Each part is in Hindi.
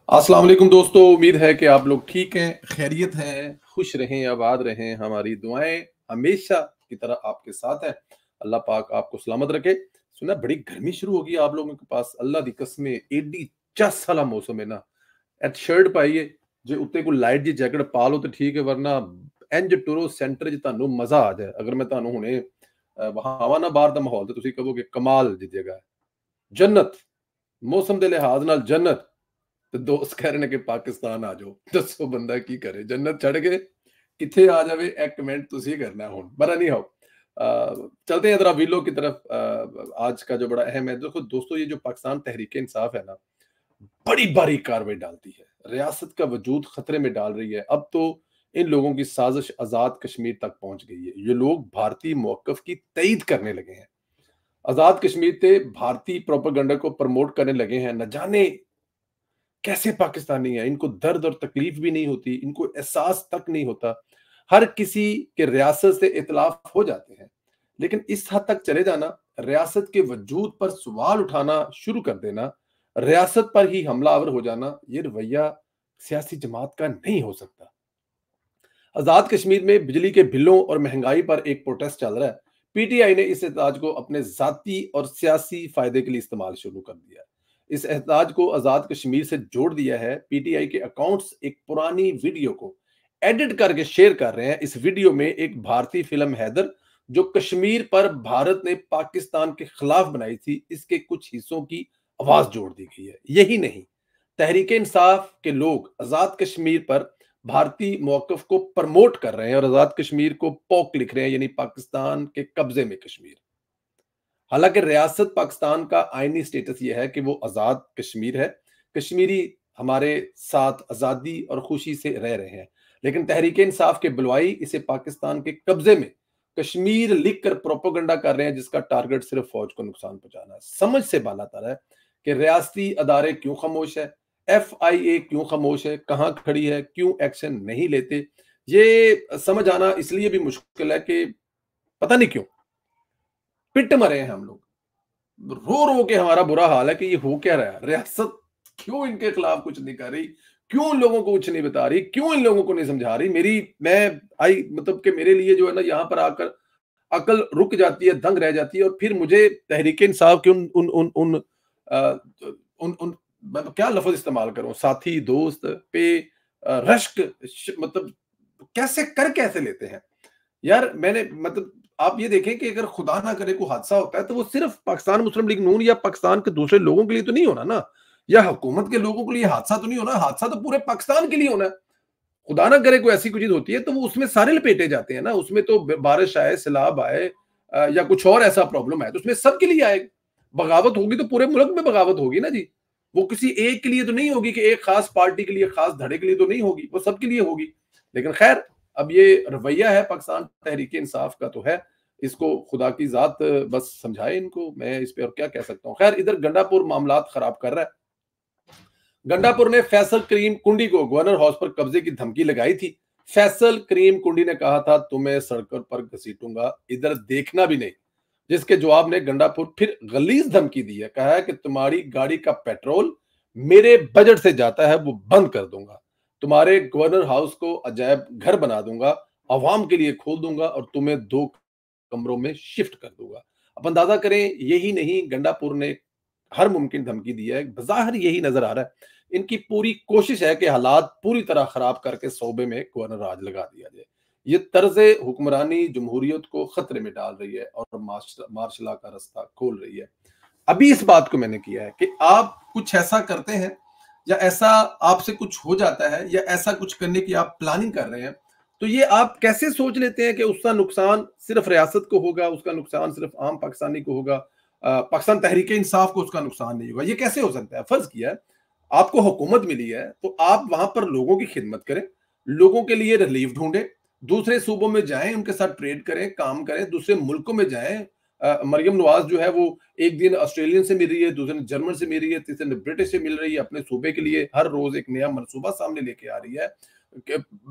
अस्सलाम वालेकुम दोस्तों, उम्मीद है कि आप लोग ठीक हैं, खैरियत हैं, खुश रहें, आबाद रहें। हमारी दुआएं हमेशा की तरह आपके साथ हैं। अल्लाह पाक आपको सलामत रखे। सुना बड़ी गर्मी शुरू हो गई आप लोगों के पास, अल्लाह दी कसम एडी चस वाला मौसम है ना। एट शर्ट पाइए जे उत्ते कोई लाइट जी जैकेट पा लो तो ठीक है, वरना इंज टुरो सेंटर च ਤੁਹਾਨੂੰ मजा आ जाए। अगर मैं ਤੁਹਾਨੂੰ ਹੁਣੇ ਵਹਾਵਾਂ ਨਾ ਬਾਹਰ ਦਾ ਮਾਹੌਲ ਤੇ ਤੁਸੀਂ ਕਹੋਗੇ ਕਮਾਲ ਦੀ ਜਗ੍ਹਾ ਹੈ, जन्नत मौसम ਦੇ ਲਿਹਾਜ਼ ਨਾਲ जन्नत। ਤੇ ਦੋਸਤ ਕਹਿ ਰਹੇ ਨੇ ਕਿ ਪਾਕਿਸਤਾਨ ਆ ਜਾਓ। ਦੱਸੋ ਬੰਦਾ ਕੀ ਕਰੇ, जन्नत ਛੱਡ ਕੇ किथे आ जावे, एक कमेंट तुसी करना है हुन। बरा नहीं हो चलते हैं जरा वीलो की तरफ। आज का जो बड़ा अहम है, देखो दोस्तों, ये जो पाकिस्तान तहरीक इंसाफ है ना, बड़ी बारीक कार्रवाई डालती है, रियासत का वजूद खतरे में डाल रही है। अब तो इन लोगों की साजिश आजाद कश्मीर तक पहुंच गई है। ये लोग भारतीय मौकफ की तईद करने लगे हैं, आजाद कश्मीर से भारतीय प्रोपेगेंडा को प्रमोट करने लगे हैं। न जाने कैसे पाकिस्तानी है, इनको दर्द और तकलीफ भी नहीं होती, इनको एहसास तक नहीं होता। हर किसी के रियासत से इतलाफ हो जाते हैं, लेकिन इस हद तक चले जाना, रियासत के वजूद पर सवाल उठाना शुरू कर देना, रियासत पर ही हमलावर हो जाना, ये रवैया सियासी जमात का नहीं हो सकता। आजाद कश्मीर में बिजली के बिलों और महंगाई पर एक प्रोटेस्ट चल रहा है। पीटीआई ने इस एहतजाज को अपने जाती और सियासी फायदे के लिए इस्तेमाल शुरू कर दिया। इस एहतजाज को आजाद कश्मीर से जोड़ दिया है। पीटीआई के अकाउंट्स एक पुरानी वीडियो को एडिट करके शेयर कर रहे हैं। इस वीडियो में एक भारतीय फिल्म हैदर, जो कश्मीर पर भारत ने पाकिस्तान के खिलाफ बनाई थी, इसके कुछ हिस्सों की आवाज जोड़ दी गई है। यही नहीं, तहरीक इंसाफ के लोग आजाद कश्मीर पर भारतीय मौकफ को प्रमोट कर रहे हैं और आजाद कश्मीर को पॉक लिख रहे हैं, यानी पाकिस्तान के कब्जे में कश्मीर। हालांकि रियासत पाकिस्तान का आईनी स्टेटस यह है कि वो आजाद कश्मीर है, कश्मीरी हमारे साथ आजादी और खुशी से रह रहे हैं। लेकिन तहरीक इंसाफ के बुलवाई इसे पाकिस्तान के कब्जे में कश्मीर लिखकर प्रोपोगंडा कर रहे हैं, जिसका टारगेट सिर्फ फौज को नुकसान पहुंचाना है। समझ से बालातर है कि रियासती अदारे क्यों खामोश है, एफआईए क्यों खामोश है, कहां खड़ी है, क्यों एक्शन नहीं लेते। ये समझ आना इसलिए भी मुश्किल है कि पता नहीं क्यों पिट मरे हैं हम लोग, रो रो के हमारा बुरा हाल है कि ये हो क्या रहा है। रियासत क्यों इनके खिलाफ कुछ नहीं कर रही, क्यों इन लोगों को कुछ नहीं बता रही, क्यों इन लोगों को नहीं समझा रही। मैं आई मतलब कि मेरे लिए जो है ना, यहाँ पर आकर अकल रुक जाती है, दंग रह जाती है। और फिर मुझे तहरीक इंसाफ के उन उन उन उन अ, उन उन मैं क्या लफ्ज इस्तेमाल करूं, साथी दोस्त पे रश्क मतलब कैसे लेते हैं यार। मैंने मतलब आप ये देखें कि अगर खुदा ना करे कोई हादसा होता है, तो वो सिर्फ पाकिस्तान मुस्लिम लीग नून या पाकिस्तान के दूसरे लोगों के लिए तो नहीं होना ना, या हुकूमत के लोगों के लिए हादसा तो नहीं होना, हादसा तो पूरे पाकिस्तान के लिए होना है। खुदा ना करे कोई ऐसी कोई चीज होती है तो वो उसमें सारे लपेटे जाते हैं ना। उसमें तो बारिश आए, सैलाब आए, या कुछ और ऐसा प्रॉब्लम है, तो उसमें सबके लिए आएगा। बगावत होगी तो पूरे मुल्क में बगावत होगी ना जी। वो किसी एक के लिए तो नहीं होगी कि एक खास पार्टी के लिए, खास धड़े के लिए तो नहीं होगी, वो सबके लिए होगी। लेकिन खैर, अब ये रवैया है पाकिस्तान तहरीक इंसाफ का तो है, इसको खुदा की जात बस समझाए इनको। मैं इस पे और क्या कह सकता हूँ। खैर, इधर गंडापुर मामलात खराब कर रहा है। गंडापुर ने फैसल करीम कुंडी को गवर्नर हाउस पर कब्जे की धमकी लगाई थी। फैसल करीम कुंडी ने कहा था, तुम्हें सड़कों पर घसीटूंगा, इधर देखना भी नहीं। जिसके जवाब में गंडापुर फिर गलीज धमकी दी है, कहा है कि तुम्हारी गाड़ी का पेट्रोल मेरे बजट से जाता है, वो बंद कर दूंगा, तुम्हारे गवर्नर हाउस को अजायब घर बना दूंगा, अवाम के लिए खोल दूंगा और तुम्हें 2 कमरों में शिफ्ट कर दूंगा। अब अंदाजा करें, यही नहीं, गंडापुर ने हर मुमकिन धमकी दी है। बज़ाहिर यही नजर आ रहा है, इनकी पूरी कोशिश है कि हालात पूरी तरह खराब करके सूबे में गवर्नर राज लगा दिया जाए। ये तर्ज़े हुक्मरानी जमहूरियत को खतरे में डाल रही है और मार्शल लॉ का रास्ता खोल रही है। अभी इस बात को मैंने किया है कि आप कुछ ऐसा करते हैं, या ऐसा आपसे कुछ हो जाता है, या ऐसा कुछ करने की आप प्लानिंग कर रहे हैं, तो ये आप कैसे सोच लेते हैं कि उसका नुकसान सिर्फ रियासत को होगा, उसका नुकसान सिर्फ आम पाकिस्तानी को होगा, पाकिस्तान तहरीक इंसाफ को उसका नुकसान नहीं होगा। ये कैसे हो सकता है? फर्ज किया है आपको हुकूमत मिली है, तो आप वहां पर लोगों की खिदमत करें, लोगों के लिए रिलीफ ढूंढें, दूसरे सूबों में जाएं, उनके साथ ट्रेड करें, काम करें, दूसरे मुल्कों में जाएं। मरियम नवाज जो है वो एक दिन ऑस्ट्रेलियन से मिल रही है, दूसरे दिन जर्मन से मिल रही है, तीसरे दिन ब्रिटिश से मिल रही है। अपने सूबे के लिए हर रोज एक नया मनसूबा सामने लेके आ रही है।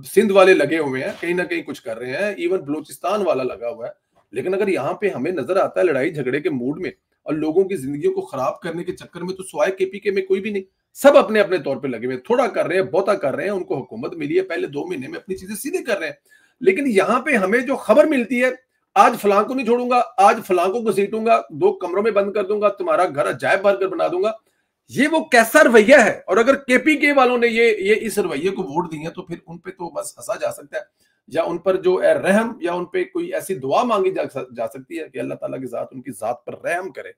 सिंध वाले लगे हुए हैं, कहीं ना कहीं कुछ कर रहे हैं, इवन बलूचिस्तान वाला लगा हुआ है। लेकिन अगर यहाँ पे हमें नजर आता है लड़ाई झगड़े के मूड में और लोगों की जिंदगी को खराब करने के चक्कर में, तो स्वाय केपीके में कोई भी नहीं। सब अपने अपने तौर पे लगे हुए, थोड़ा कर रहे हैं, बहुता कर रहे हैं, उनको हुकूमत मिली है, पहले 2 महीने में अपनी चीजें सीधे कर रहे हैं। लेकिन यहाँ पे हमें जो खबर मिलती है, आज फलां को नहीं छोड़ूंगा, आज फलां को घसीटूंगा, 2 कमरों में बंद कर दूंगा, तुम्हारा घर अजायब भरकर बना दूंगा, ये वो कैसा रवैया है। और अगर केपीके वालों ने ये इस रवैये को वोट दिए तो फिर उन पे तो बस हंसा जा सकता है, या उन पर जो रहम, या उन पे कोई ऐसी दुआ मांगी जा सकती है कि अल्लाह ताला की जात उनकी जात पर रहम करे।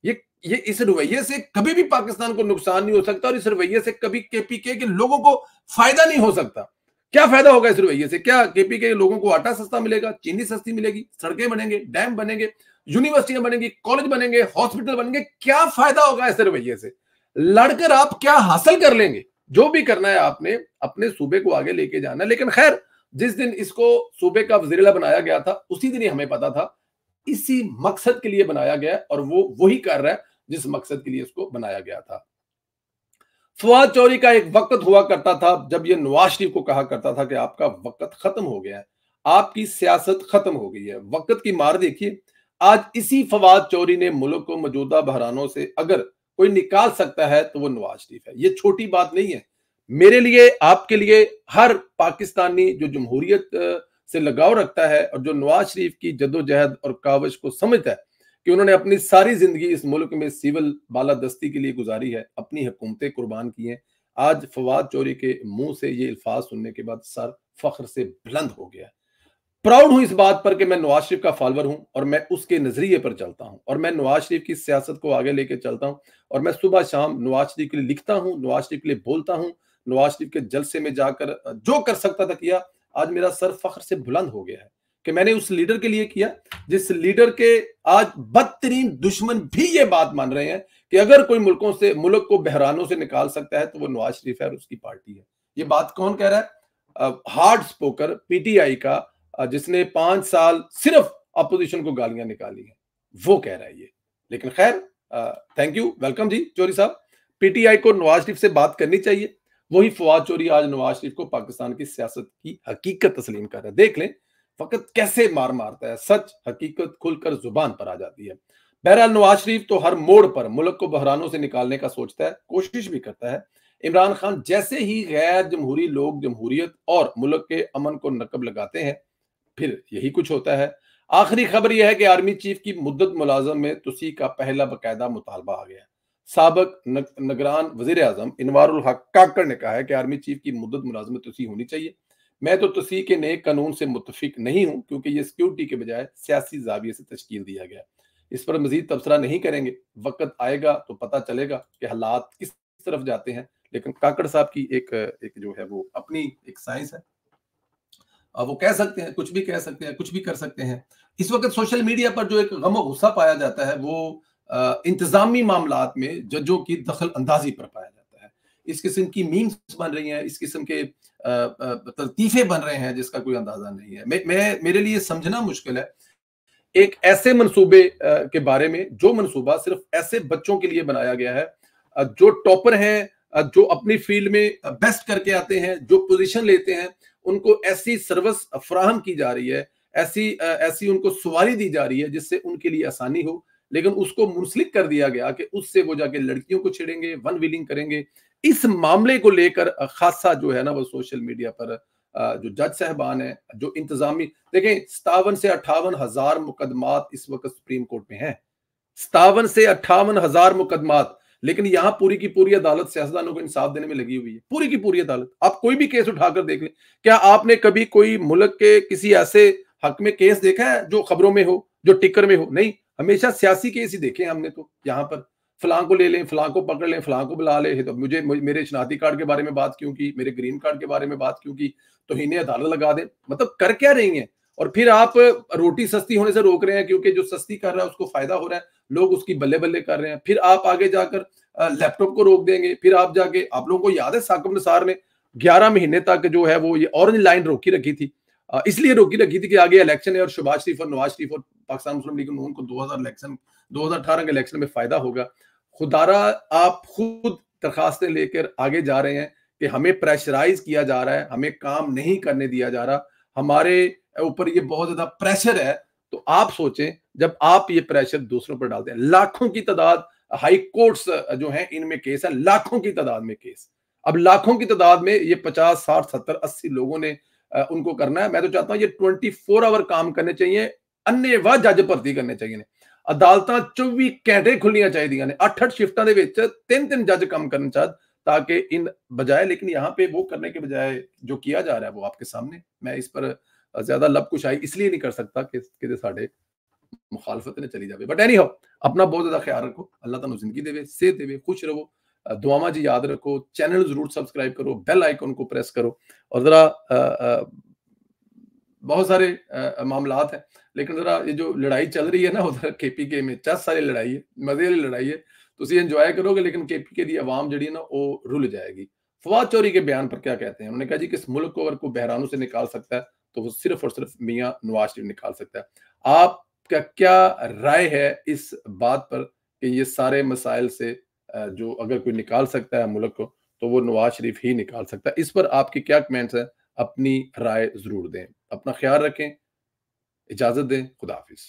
ये इस रवैये से कभी भी पाकिस्तान को नुकसान नहीं हो सकता, और इस रवैये से कभी केपीके के लोगों को फायदा नहीं हो सकता। क्या फायदा होगा इस रवैये से? क्या केपीके के लोगों को आटा सस्ता मिलेगा, चीनी सस्ती मिलेगी, सड़कें बनेंगे, डैम बनेंगे, यूनिवर्सिटियां बनेंगी, कॉलेज बनेंगे, हॉस्पिटल बनेंगे? क्या फायदा होगा इस रवैये से? लड़कर आप क्या हासिल कर लेंगे? जो भी करना है आपने अपने सूबे को आगे लेके जाना है। लेकिन खैर, जिस दिन इसको सूबे का वजीर बनाया गया था, उसी दिन ही हमें पता था इसी मकसद के लिए बनाया गया, और वो वही कर रहा है जिस मकसद के लिए इसको बनाया गया था। फवाद चौधरी का एक वक्त हुआ करता था जब ये नवाज शरीफ को कहा करता था कि आपका वक्त खत्म हो गया है, आपकी सियासत खत्म हो गई है। वक्त की मार देखिए, आज इसी फवाद चौधरी ने मुल्क को मौजूदा बहरानों से अगर कोई निकाल सकता है तो वो नवाज शरीफ है। ये छोटी बात नहीं है मेरे लिए, आपके लिए, हर पाकिस्तानी जो जमहूरियत से लगाव रखता है और जो नवाज शरीफ की जद्दोजहद और काविश को समझता है कि उन्होंने अपनी सारी जिंदगी इस मुल्क में सिविल बालादस्ती के लिए गुजारी है, अपनी हुकूमतें कुर्बान की हैं। आज फवाद चौधरी के मुंह से ये अल्फाज सुनने के बाद सर फख्र से बुलंद हो गया। प्राउड हूं इस बात पर कि मैं नवाज शरीफ का फॉलोअर हूं, और मैं उसके नजरिए पर चलता हूं, और मैं नवाज शरीफ की सियासत को आगे लेके चलता हूं, और मैं सुबह शाम नवाज शरीफ के लिए लिखता हूं, नवाज शरीफ के लिए बोलता हूं, नवाज शरीफ के जलसे में जाकर जो कर सकता था किया। आज मेरा सर फख्र से बुलंद हो गया है कि मैंने उस लीडर के लिए किया जिस लीडर के आज बदतरीन दुश्मन भी ये बात मान रहे हैं कि अगर कोई मुल्क को बहरानों से निकाल सकता है तो वो नवाज शरीफ है और उसकी पार्टी है। ये बात कौन कह रहा है? हार्ड स्पोकर पीटीआई का, जिसने 5 साल सिर्फ अपोजिशन को गालियां निकाली हैं, वो कह रहा है ये। लेकिन खैर, थैंक यू, वेलकम जी चौधरी साहब। पीटीआई को नवाज शरीफ से बात करनी चाहिए। वही फवाद चौधरी आज नवाज शरीफ को पाकिस्तान की सियासत की हकीकत तस्लीम कर रहा है। देख लें वक्त कैसे मार मारता है, सच हकीकत खुलकर जुबान पर आ जाती है। बहरहाल नवाज शरीफ तो हर मोड़ पर मुल्क को बहरानों से निकालने का सोचता है, कोशिश भी करता है। इमरान खान जैसे ही गैर जमहूरी लोग जमहूरियत और मुल्क के अमन को नकब लगाते हैं, फिर यही कुछ होता है। आखिरी खबर यह है कि आर्मी चीफ की मुद्दत मुलाजम में तुसी का पहला बकायदा मुतालबा आ गया। साबिक निगरान वजीर आजम इनवारुल हक काकड़ ने कहा है कि आर्मी चीफ की मुद्दत मुलाजमत तुसी होनी चाहिए। मैं तो तुसी के नए कानून से मुतफिक नहीं हूं, क्योंकि ये सिक्योरिटी के बजाय सियासी जाविये से तश्कील दिया गया। इस पर मजीद तबसरा नहीं करेंगे, वक्त आएगा तो पता चलेगा कि हालात किस तरफ जाते हैं। लेकिन काकड़ साहब की एक जो है वो अपनी एक साइंस है, वो कह सकते हैं, कुछ भी कह सकते हैं, कुछ भी कर सकते हैं। इस वक्त सोशल मीडिया पर जो एक गम और गुस्सा पाया जाता है वो इंतजामी मामलात में जजों की दखल अंदाजी पर पाया जाता है। इस किस्म की मीम्स बन रही हैं, इस किस्म के तरतीफे बन रहे हैं जिसका कोई अंदाजा नहीं है। मेरे लिए समझना मुश्किल है एक ऐसे मंसूबे के बारे में जो मंसूबा सिर्फ ऐसे बच्चों के लिए बनाया गया है जो टॉपर हैं, जो अपनी फील्ड में बेस्ट करके आते हैं, जो पोजीशन लेते हैं, उनको ऐसी सर्विस फराहम की जा रही है, ऐसी उनको सवारी दी जा रही है जिससे उनके लिए आसानी हो। लेकिन उसको मुंसलिक कर दिया गया कि उससे वो जाके लड़कियों को छेड़ेंगे, वन व्हीलिंग करेंगे। इस मामले को लेकर खासा जो है ना वो सोशल मीडिया पर जो जज साहबान है, जो इंतजामी, देखें 57 से 58 हजार मुकदमात इस वक्त सुप्रीम कोर्ट में हैं। 57 से 58 हजार मुकदमात, लेकिन यहां पूरी की पूरी अदालत सियासतदानों को इंसाफ देने में लगी हुई है। पूरी की पूरी अदालत, आप कोई भी केस उठाकर देख लें। क्या आपने कभी कोई मुल्क के किसी ऐसे हक में केस देखा है जो खबरों में हो, जो टिकर में हो? नहीं, हमेशा सियासी केस ही देखे हमने। तो यहाँ पर फलां को ले लें, फलां को पकड़ लें, फलां को बुला ले, तो मुझे मेरे शनाख्ती कार्ड के बारे में बात क्यों की, मेरे ग्रीन कार्ड के बारे में बात क्यों की, तो इन्हें अदालत लगा दें। मतलब कर क्या रही हैं? और फिर आप रोटी सस्ती होने से रोक रहे हैं, क्योंकि जो सस्ती कर रहा है उसको फायदा हो रहा है, लोग उसकी बल्ले बल्ले कर रहे हैं। फिर आप आगे जाकर लैपटॉप को रोक देंगे। फिर आप जाके, आप लोगों को याद है साकिब निसार ने 11 महीने तक जो है वो ये ऑरेंज लाइन रोकी रखी थी, इसलिए रोकी रखी थी कि आगे इलेक्शन है और शहबाज शरीफ और नवाज शरीफ और पाकिस्तान मुस्लिम लीग नून को 2018 के इलेक्शन में फायदा होगा। खुदारा आप खुद दरखास्तें लेकर आगे जा रहे हैं कि हमें प्रेशराइज किया जा रहा है, हमें काम नहीं करने दिया जा रहा, हमारे ऊपर ये बहुत ज्यादा प्रेशर है। तो आप सोचें, जब आप ये प्रेशर दूसरों पर डालते हैं, लाखों की तादाद हाई कोर्ट्स जो हैं इनमें केस है, लाखों की तादाद में केस। अब लाखों की तादाद में ये 50, 60, 70, 80 लोगों ने उनको करना है। मैं तो चाहता हूं ये 24 आवर काम करने चाहिए, अन्नेवाह जज भर्ती करने चाहिए ने। अदालतां 24 घंटे खुलियां चाहिए ने, 8-8 शिफ्टां दे विच 3-3 जज काम करना चाह, ताकि इन बजाय, लेकिन यहाँ पे वो करने के बजाय जो किया जा रहा है वो आपके सामने। मैं इस पर ज्यादा लब कुशाई इसलिए नहीं कर सकता कि साडे मुखालफत ने चली जाए। बट एनी हाउ, अपना बहुत ज्यादा ख्याल रखो, अल्लाह तुहानू जिंदगी देवे, सेहत देवे, खुश रहो, दुआवां जी याद रखो, चैनल जरूर सब्सक्राइब करो, बेल आइकन को प्रेस करो, और जरा बहुत सारे मामलात हैं, लेकिन जरा ये जो लड़ाई चल रही है ना उधर केपीके में, चस सारी लड़ाई है, मजे वाली लड़ाई है, तुम इंजॉय करोगे, लेकिन केपीके की आवाम जी ना वो रुल जाएगी। फवाद चौधरी के बयान पर क्या कहते हैं? उन्होंने कहा जी कि इस मुल्क को अगर कोई बहरानों से निकाल सकता है तो वो सिर्फ और सिर्फ मियां नवाज शरीफ निकाल सकता है। आपका क्या राय है इस बात पर कि ये सारे मसाइल से जो अगर कोई निकाल सकता है मुल्क को तो वो नवाज शरीफ ही निकाल सकता है? इस पर आपके क्या कमेंट्स हैं? अपनी राय जरूर दें। अपना ख्याल रखें, इजाजत दें, खुदा हाफिज।